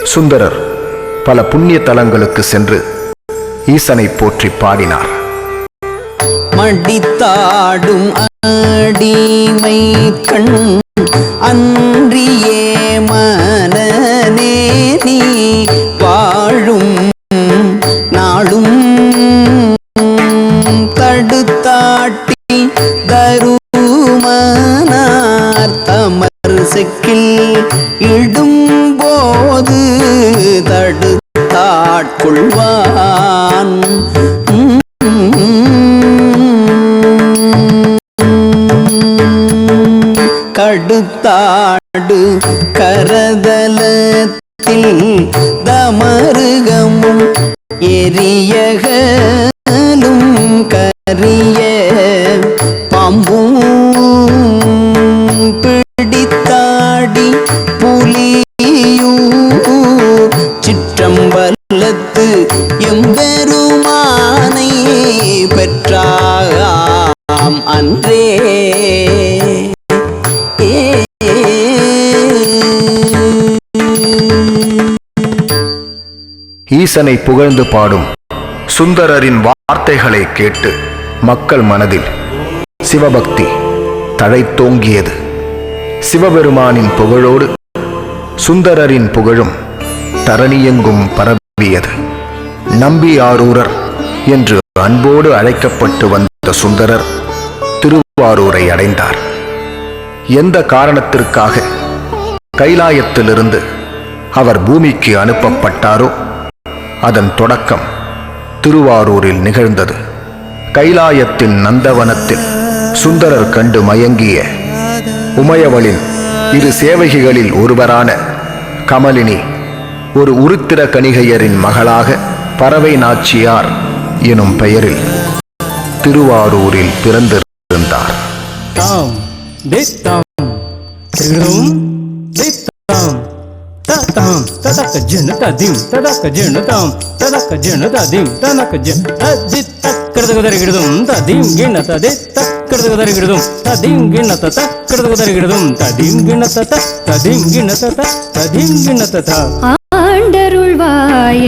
சுந்தரர் பல புண்ணிய தலங்களுக்கு சென்று ஈசனை போற்றி பாடினார். மடித்தாடும் அடிமை கண் அன்றியே மனநே நீ வாழும் நாளும் தடுத்தாட்டி தருமனார் தமர் செக்கில் இடும்போது தடுத்தாட்கொள்வான். கடுத்தாடு கரதலத்தில் தமருகமும் எரியகலும் கரிய பாம்பும் பிடித்தாடி புலியூர் சிற்றம்பலத்து எம்பெருமானை பெற்றாம் அன்றே. ஈசனை புகழ்ந்து பாடும் சுந்தரரின் வார்த்தைகளை கேட்டு மக்கள் மனதில் சிவபக்தி தழைத்தோங்கியது. சிவபெருமானின் புகழோடு சுந்தரரின் புகழும் தரணியெங்கும் பரவியது. நம்பியாரூரர் என்று அன்போடு அழைக்கப்பட்டு வந்த சுந்தரர் திருவாரூரை அடைந்தார். எந்த காரணத்திற்காக கைலாயத்திலிருந்து அவர் பூமிக்கு அனுப்பப்பட்டாரோ அதன் தொடக்கம் திருவாரூரில் நிகழ்ந்தது. கைலாயத்தின் நந்தவனத்தில் சுந்தரர் கண்டு மயங்கிய உமையவளின் இரு சேவகிகளில் ஒருவரான கமலினி ஒரு உருத்திர கணிகையரின் மகளாக பறவை நாச்சியார் எனும் பெயரில் திருவாரூரில் பிறந்திருந்தார். Tatam, tadak jenata dim, tadak jenatam, tadak jenata dim, tanak jenata takkradagadarigidum, tadim ginata de takkradagadarigidum, tadim ginata takkradagadarigidum, tadim ginata tadim ginata tadim ginata. ஆண்டருள்வாய்